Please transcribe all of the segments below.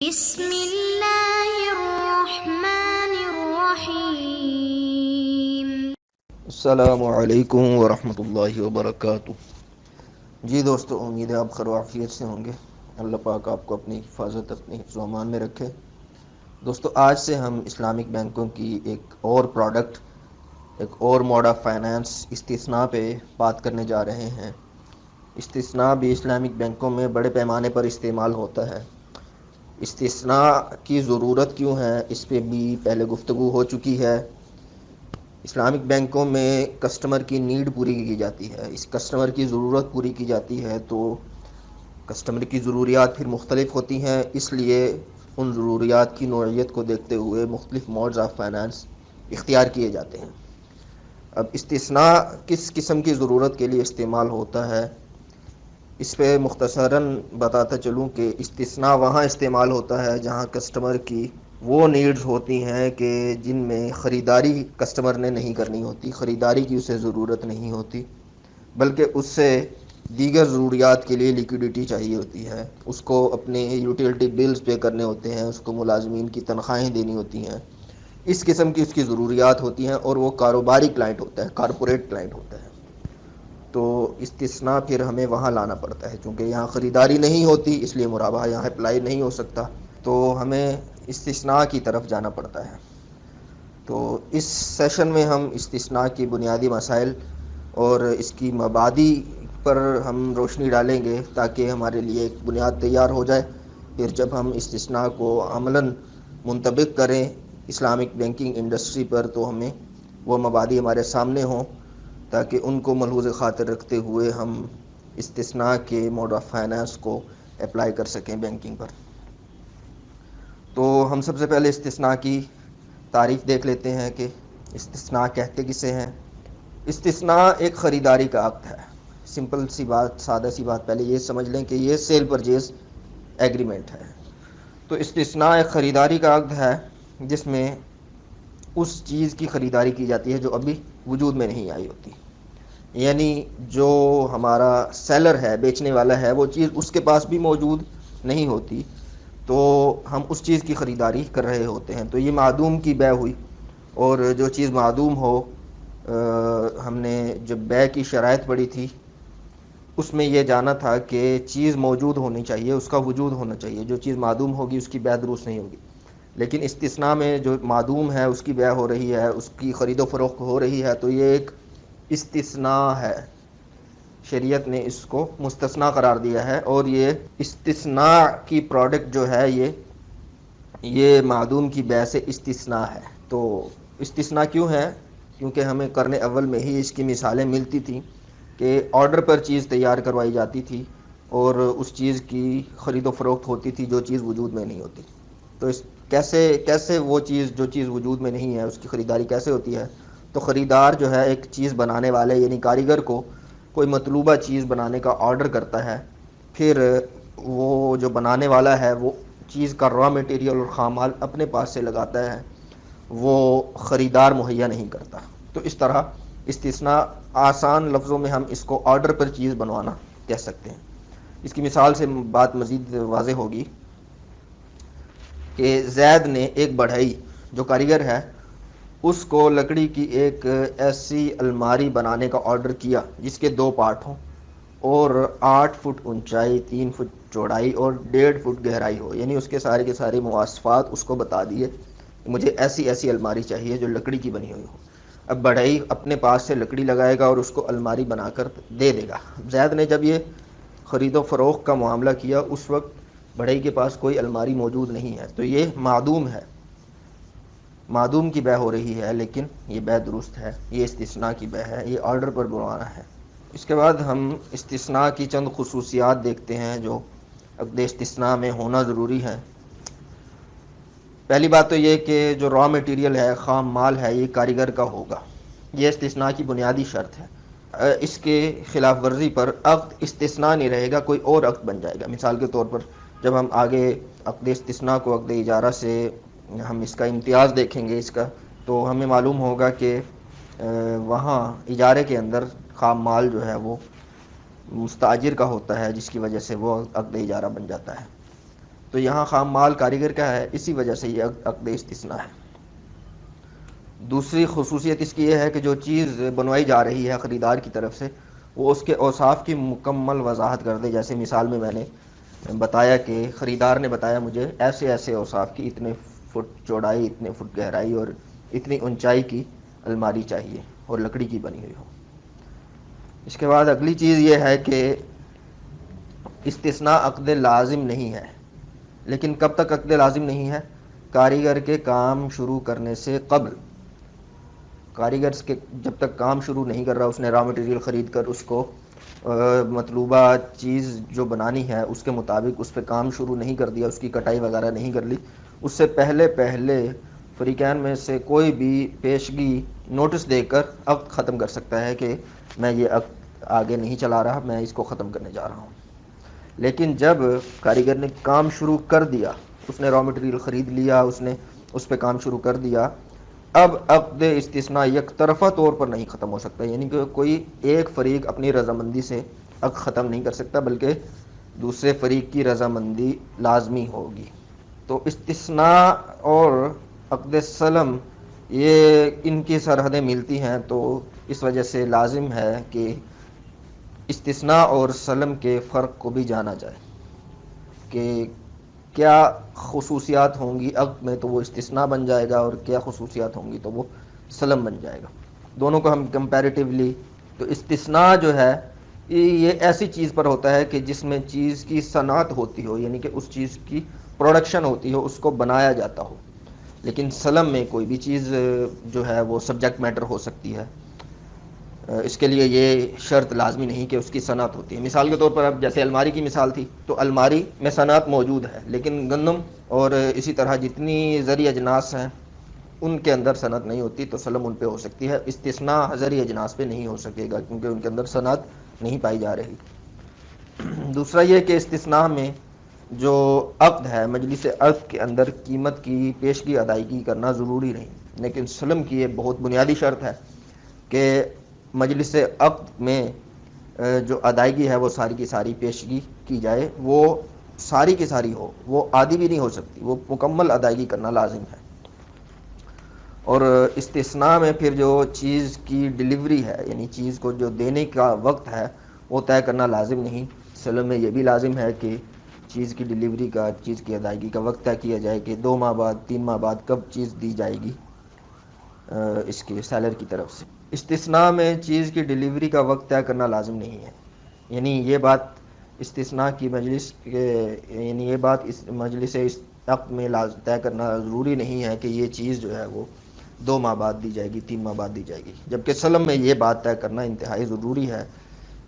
بسم اللہ الرحمن الرحیم۔ السلام علیکم ورحمۃ اللہ وبرکاتہ۔ جی دوستو، امید ہے آپ خیر و عافیت سے ہوں گے۔ اللہ پاک آپ کو اپنی حفاظت اپنے حفظ و امان میں رکھے۔ دوستو، آج سے ہم اسلامک بینکوں کی ایک اور پروڈکٹ، ایک اور موڈ آف فائنانس استثناء پہ بات کرنے جا رہے ہیں۔ استثناء بھی اسلامک بینکوں میں بڑے پیمانے پر استعمال ہوتا ہے۔ استثناء کی ضرورت کیوں ہے، اس پہ بھی پہلے گفتگو ہو چکی ہے۔ اسلامک بینکوں میں کسٹمر کی نیڈ پوری کی جاتی ہے، اس کسٹمر کی ضرورت پوری کی جاتی ہے، تو کسٹمر کی ضروریات پھر مختلف ہوتی ہیں، اس لیے ان ضروریات کی نوعیت کو دیکھتے ہوئے مختلف موڈز آف فائنانس اختیار کیے جاتے ہیں۔ اب استثناء کس قسم کی ضرورت کے لیے استعمال ہوتا ہے، اس پہ مختصراً بتاتا چلوں کہ استثناء وہاں استعمال ہوتا ہے جہاں کسٹمر کی وہ نیڈز ہوتی ہیں کہ جن میں خریداری کسٹمر نے نہیں کرنی ہوتی، خریداری کی اسے ضرورت نہیں ہوتی، بلکہ اس سے دیگر ضروریات کے لیے لیکوڈیٹی چاہیے ہوتی ہے، اس کو اپنے یوٹیلٹی بلز پے کرنے ہوتے ہیں، اس کو ملازمین کی تنخواہیں دینی ہوتی ہیں، اس قسم کی اس کی ضروریات ہوتی ہیں، اور وہ کاروباری کلائنٹ ہوتا ہے، کارپوریٹ کلائنٹ ہوتا ہے۔ تو استثناء پھر ہمیں وہاں لانا پڑتا ہے، چونکہ یہاں خریداری نہیں ہوتی، اس لیے مرابحہ یہاں اپلائی نہیں ہو سکتا، تو ہمیں استثناء کی طرف جانا پڑتا ہے۔ تو اس سیشن میں ہم استثناء کی بنیادی مسائل اور اس کی مبادی پر ہم روشنی ڈالیں گے تاکہ ہمارے لیے ایک بنیاد تیار ہو جائے۔ پھر جب ہم استثناء کو عملاً منطبق کریں اسلامک بینکنگ انڈسٹری پر، تو ہمیں وہ مبادی ہمارے سامنے ہوں تاکہ ان کو ملحوظ خاطر رکھتے ہوئے ہم استثناء کے موڈ آف فائنانس کو اپلائی کر سکیں بینکنگ پر۔ تو ہم سب سے پہلے استثناء کی تعریف دیکھ لیتے ہیں کہ استثناء کہتے کسے ہیں۔ استثناء ایک خریداری کا عقد ہے۔ سمپل سی بات، سادہ سی بات، پہلے یہ سمجھ لیں کہ یہ سیل پرچیز ایگریمنٹ ہے۔ تو استثناء ایک خریداری کا عقد ہے جس میں اس چیز کی خریداری کی جاتی ہے جو ابھی وجود میں نہیں آئی ہوتی، یعنی جو ہمارا سیلر ہے، بیچنے والا ہے، وہ چیز اس کے پاس بھی موجود نہیں ہوتی، تو ہم اس چیز کی خریداری کر رہے ہوتے ہیں۔ تو یہ معدوم کی بیع ہوئی، اور جو چیز معدوم ہو، ہم نے جب بیع کی شرائط پڑھی تھی اس میں یہ جانا تھا کہ چیز موجود ہونی چاہیے، اس کا وجود ہونا چاہیے، جو چیز معدوم ہوگی اس کی بیع درست نہیں ہوگی۔ لیکن استثناء میں جو معدوم ہے اس کی بیع ہو رہی ہے، اس کی خرید و فروخت ہو رہی ہے، تو یہ ایک استثناء ہے، شریعت نے اس کو مستثنیٰ قرار دیا ہے، اور یہ استثناء کی پروڈکٹ جو ہے یہ معدوم کی بیع سے استثناء ہے۔ تو استثناء کیوں ہے؟ کیونکہ ہمیں قرن اول میں ہی اس کی مثالیں ملتی تھیں کہ آرڈر پر چیز تیار کروائی جاتی تھی اور اس چیز کی خرید و فروخت ہوتی تھی جو چیز وجود میں نہیں ہوتی۔ تو کیسے وہ چیز جو چیز وجود میں نہیں ہے اس کی خریداری کیسے ہوتی ہے؟ تو خریدار جو ہے ایک چیز بنانے والے یعنی کاریگر کو کوئی مطلوبہ چیز بنانے کا آرڈر کرتا ہے، پھر وہ جو بنانے والا ہے وہ چیز کا را میٹیریل اور خام مال اپنے پاس سے لگاتا ہے، وہ خریدار مہیا نہیں کرتا۔ تو اس طرح استثناء آسان لفظوں میں ہم اس کو آرڈر پر چیز بنوانا کہہ سکتے ہیں۔ اس کی مثال سے بات مزید واضح ہوگی کہ زید نے ایک بڑھئی جو کاریگر ہے اس کو لکڑی کی ایک ایسی الماری بنانے کا آرڈر کیا جس کے 2 پارٹ ہوں اور 8 فٹ اونچائی، 3 فٹ چوڑائی اور 1.5 فٹ گہرائی ہو، یعنی اس کے سارے مواصفات اس کو بتا دیے، مجھے ایسی الماری چاہیے جو لکڑی کی بنی ہوئی ہو۔ اب بڑھئی اپنے پاس سے لکڑی لگائے گا اور اس کو الماری بنا کر دے دے گا۔ زید نے جب یہ خرید و فروخت کا معاملہ کیا اس وقت بڑھئی کے پاس کوئی الماری موجود نہیں ہے، تو یہ معدوم ہے، معدوم کی بیع ہو رہی ہے، لیکن یہ بیع درست ہے، یہ استثناء کی بیع ہے، یہ آرڈر پر بنوانا ہے۔ اس کے بعد ہم استثناء کی چند خصوصیات دیکھتے ہیں جو عقد استثناء میں ہونا ضروری ہے۔ پہلی بات تو یہ کہ جو را میٹیریل ہے، خام مال ہے، یہ کاریگر کا ہوگا، یہ استثناء کی بنیادی شرط ہے۔ اس کے خلاف ورزی پر عقد استثناء نہیں رہے گا، کوئی اور عقد بن جائے گا۔ مثال کے طور پر جب ہم آگے عقد استثناء کو عقد اجارہ سے ہم اس کا امتیاز دیکھیں گے اس کا، تو ہمیں معلوم ہوگا کہ وہاں اجارے کے اندر خام مال جو ہے وہ مستاجر کا ہوتا ہے، جس کی وجہ سے وہ عقد اجارہ بن جاتا ہے۔ تو یہاں خام مال کاریگر کا ہے، اسی وجہ سے یہ عقد استثناء ہے۔ دوسری خصوصیت اس کی یہ ہے کہ جو چیز بنوائی جا رہی ہے خریدار کی طرف سے، وہ اس کے اوصاف کی مکمل وضاحت کر دے۔ جیسے مثال میں نے بتایا کہ خریدار نے بتایا مجھے ایسے ایسے اوصاف کی، اتنے فٹ چوڑائی، اتنے فٹ گہرائی اور اتنی اونچائی کی الماری چاہیے اور لکڑی کی بنی ہوئی ہو۔ اس کے بعد اگلی چیز یہ ہے کہ استثناء عقد لازم نہیں ہے، لیکن کب تک عقد لازم نہیں ہے؟ کاریگر کے کام شروع کرنے سے قبل۔ کاریگر کے جب تک کام شروع نہیں کر رہا، اس نے را مٹیریل خرید کر اس کو مطلوبہ چیز جو بنانی ہے اس کے مطابق اس پہ کام شروع نہیں کر دیا، اس کی کٹائی وغیرہ نہیں کر لی، اس سے پہلے فریقین میں سے کوئی بھی پیشگی نوٹس دے کر عقد ختم کر سکتا ہے کہ میں یہ عقد آگے نہیں چلا رہا، میں اس کو ختم کرنے جا رہا ہوں۔ لیکن جب کاریگر نے کام شروع کر دیا، اس نے را مٹیریل خرید لیا، اس نے اس پہ کام شروع کر دیا، اب عقد استثناء یک طرفہ طور پر نہیں ختم ہو سکتا، یعنی کہ کوئی ایک فریق اپنی رضامندی سے عقد ختم نہیں کر سکتا، بلکہ دوسرے فریق کی رضامندی لازمی ہوگی۔ تو استثناء اور عقد سلم یہ ان کی سرحدیں ملتی ہیں، تو اس وجہ سے لازم ہے کہ استثناء اور سلم کے فرق کو بھی جانا جائے کہ کیا خصوصیات ہوں گی عقد میں تو وہ استثناء بن جائے گا، اور کیا خصوصیات ہوں گی تو وہ سلم بن جائے گا۔ دونوں کو ہم کمپیریٹیولی، تو استثناء جو ہے یہ ایسی چیز پر ہوتا ہے کہ جس میں چیز کی صنعت ہوتی ہو، یعنی کہ اس چیز کی پروڈکشن ہوتی ہو، اس کو بنایا جاتا ہو۔ لیکن سلم میں کوئی بھی چیز جو ہے وہ سبجیکٹ میٹر ہو سکتی ہے، اس کے لیے یہ شرط لازمی نہیں کہ اس کی صنعت ہوتی ہے۔ مثال کے طور پر اب جیسے الماری کی مثال تھی، تو الماری میں صنعت موجود ہے، لیکن گندم اور اسی طرح جتنی زرعی اجناس ہیں ان کے اندر صنعت نہیں ہوتی، تو سلم ان پہ ہو سکتی ہے، استثناء زرعی اجناس پہ نہیں ہو سکے گا کیونکہ ان کے اندر صنعت نہیں پائی جا رہی۔ دوسرا یہ کہ استثناء میں جو عقد ہے، مجلس عقد کے اندر قیمت کی پیشگی ادائیگی کرنا ضروری نہیں، لیکن سلم کی یہ بہت بنیادی شرط ہے کہ مجلس عقد میں جو ادائیگی ہے وہ ساری کی ساری پیشگی کی جائے، وہ ساری کی ساری ہو، وہ آدھی بھی نہیں ہو سکتی، وہ مکمل ادائیگی کرنا لازم ہے۔ اور استثناء میں پھر جو چیز کی ڈیلیوری ہے، یعنی چیز کو جو دینے کا وقت ہے وہ طے کرنا لازم نہیں۔ سلم میں یہ بھی لازم ہے کہ چیز کی ڈیلیوری کا، چیز کی ادائیگی کا وقت طے کیا جائے کہ 2 ماہ بعد، 3 ماہ بعد کب چیز دی جائے گی اس کے سیلر کی طرف سے۔ استثناء میں چیز کی ڈیلیوری کا وقت طے کرنا لازم نہیں ہے، یعنی یہ بات استثناء کی مجلس یعنی یہ بات اس مجلس عقد میں طے کرنا ضروری نہیں ہے کہ یہ چیز جو ہے وہ 2 ماہ بعد دی جائے گی، 3 ماہ بعد دی جائے گی، جبکہ سلم میں یہ بات طے کرنا انتہائی ضروری ہے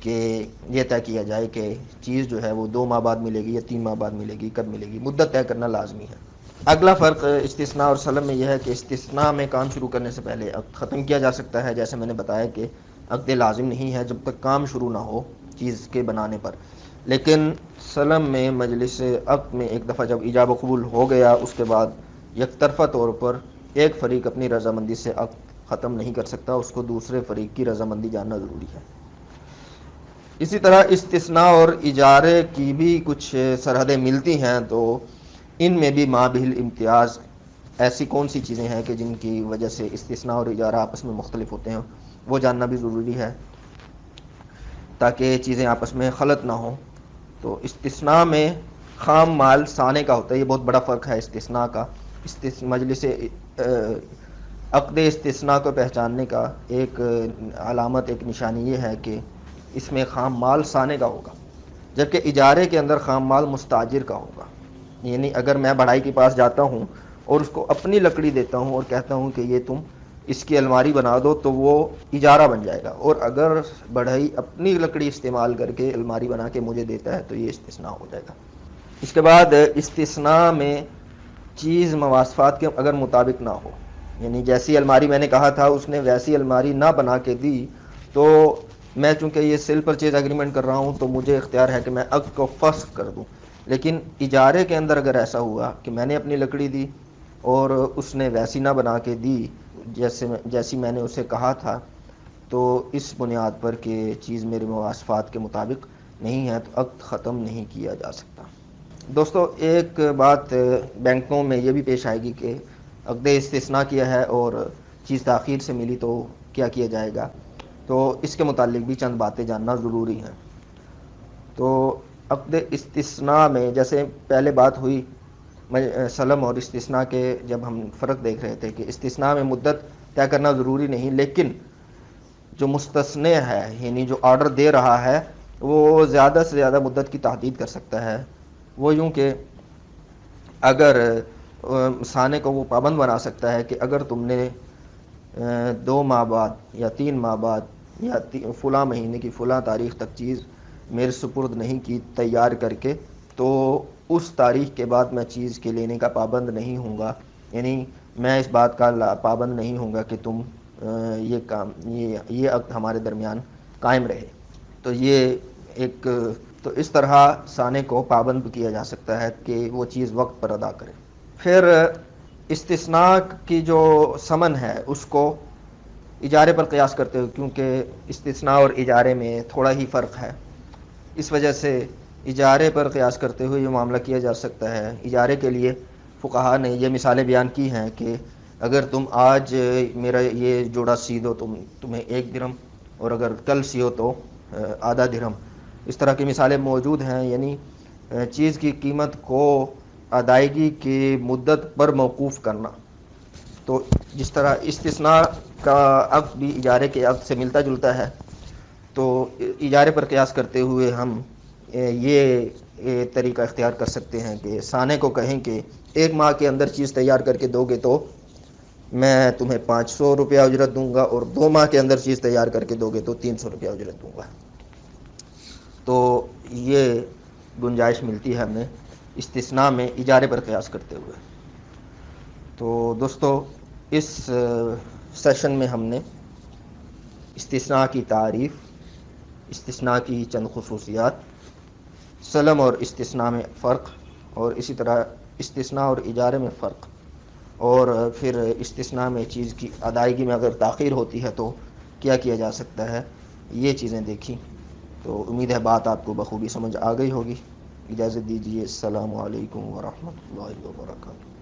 کہ یہ طے کیا جائے کہ چیز جو ہے وہ 2 ماہ بعد ملے گی یا 3 ماہ بعد ملے گی، کب ملے گی، مدت طے کرنا لازمی ہے۔ اگلا فرق استثناء اور سلم میں یہ ہے کہ استثناء میں کام شروع کرنے سے پہلے عقد ختم کیا جا سکتا ہے، جیسے میں نے بتایا کہ عقد لازم نہیں ہے جب تک کام شروع نہ ہو چیز کے بنانے پر، لیکن سلم میں مجلس عقد میں ایک دفعہ جب ایجاب و قبول ہو گیا، اس کے بعد یک طرفہ طور پر ایک فریق اپنی رضامندی سے عقد ختم نہیں کر سکتا، اس کو دوسرے فریق کی رضامندی جاننا ضروری ہے۔ اسی طرح استثناء اور اجارے کی بھی کچھ سرحدیں ملتی ہیں، تو ان میں بھی مابہ الامتیاز ایسی کون سی چیزیں ہیں کہ جن کی وجہ سے استثناء اور اجارہ آپس میں مختلف ہوتے ہیں، وہ جاننا بھی ضروری ہے تاکہ چیزیں آپس میں خلط نہ ہوں۔ تو استثناء میں خام مال سانے کا ہوتا ہے، یہ بہت بڑا فرق ہے استثناء کا۔ مجلس عقد استثناء کو پہچاننے کا ایک علامت، ایک نشانی یہ ہے کہ اس میں خام مال سانے کا ہوگا، جبکہ اجارے کے اندر خام مال مستاجر کا ہوگا۔ یعنی اگر میں بڑھائی کے پاس جاتا ہوں اور اس کو اپنی لکڑی دیتا ہوں اور کہتا ہوں کہ یہ تم اس کی الماری بنا دو، تو وہ اجارہ بن جائے گا، اور اگر بڑھائی اپنی لکڑی استعمال کر کے الماری بنا کے مجھے دیتا ہے تو یہ استثناء ہو جائے گا۔ اس کے بعد استثناء میں چیز مواصفات کے اگر مطابق نہ ہو، یعنی جیسی الماری میں نے کہا تھا اس نے ویسی الماری نہ بنا کے دی، تو میں چونکہ یہ سیل پرچیز ایگریمنٹ کر رہا ہوں تو مجھے اختیار ہے کہ میں عقد کو فسخ کر دوں۔ لیکن اجارے کے اندر اگر ایسا ہوا کہ میں نے اپنی لکڑی دی اور اس نے ویسی نہ بنا کے دی جیسی میں نے اسے کہا تھا، تو اس بنیاد پر کہ چیز میرے مواصفات کے مطابق نہیں ہے تو عقد ختم نہیں کیا جا سکتا۔ دوستو ایک بات بینکوں میں یہ بھی پیش آئے گی کہ عقد استثناء کیا ہے اور چیز تاخیر سے ملی تو کیا کیا جائے گا، تو اس کے متعلق بھی چند باتیں جاننا ضروری ہیں۔ تو عقد استثناء میں جیسے پہلے بات ہوئی سلم اور استثناء کے، جب ہم فرق دیکھ رہے تھے کہ استثناء میں مدت طے کرنا ضروری نہیں، لیکن جو مستثنی ہے یعنی جو آرڈر دے رہا ہے وہ زیادہ سے زیادہ مدت کی تحدید کر سکتا ہے۔ وہ یوں کہ اگر سانے کو وہ پابند بنا سکتا ہے کہ اگر تم نے 2 ماہ بعد یا 3 ماہ بعد یا فلاں مہینے کی فلاں تاریخ تک چیز میرے سپرد نہیں کی تیار کر کے، تو اس تاریخ کے بعد میں چیز کے لینے کا پابند نہیں ہوں گا، یعنی میں اس بات کا پابند نہیں ہوں گا کہ تم یہ کام یہ عقد ہمارے درمیان قائم رہے۔ تو یہ ایک تو اس طرح سانے کو پابند کیا جا سکتا ہے کہ وہ چیز وقت پر ادا کرے۔ پھر استثناء کی جو ثمن ہے اس کو اجارے پر قیاس کرتے ہوئے، کیونکہ استثناء اور اجارے میں تھوڑا ہی فرق ہے، اس وجہ سے اجارے پر قیاس کرتے ہوئے یہ معاملہ کیا جا سکتا ہے۔ اجارے کے لیے فقہا نے یہ مثالیں بیان کی ہیں کہ اگر تم آج میرا یہ جوڑا سی دو تمہیں 1 درہم، اور اگر کل سیو تو آدھا درہم۔ اس طرح کی مثالیں موجود ہیں، یعنی چیز کی قیمت کو ادائیگی کی مدت پر موقوف کرنا۔ تو جس طرح استثناء کا عقد بھی اجارے کے عقد سے ملتا جلتا ہے، تو اجارے پر قیاس کرتے ہوئے ہم یہ طریقہ اختیار کر سکتے ہیں کہ سانے کو کہیں کہ 1 ماہ کے اندر چیز تیار کر کے دو گے تو میں تمہیں 500 روپیہ اجرت دوں گا، اور 2 ماہ کے اندر چیز تیار کر کے دو گے تو 300 روپیہ اجرت دوں گا۔ تو یہ گنجائش ملتی ہے ہمیں استثناء میں اجارے پر قیاس کرتے ہوئے۔ تو دوستو اس سیشن میں ہم نے استثناء کی تعریف، استثناء کی چند خصوصیات، سلم اور استثناء میں فرق، اور اسی طرح استثناء اور اجارے میں فرق، اور پھر استثناء میں چیز کی ادائیگی میں اگر تاخیر ہوتی ہے تو کیا کیا جا سکتا ہے، یہ چیزیں دیکھیں۔ تو امید ہے بات آپ کو بخوبی سمجھ آ گئی ہوگی۔ اجازت دیجیے، السلام علیکم ورحمۃ اللہ وبرکاتہ۔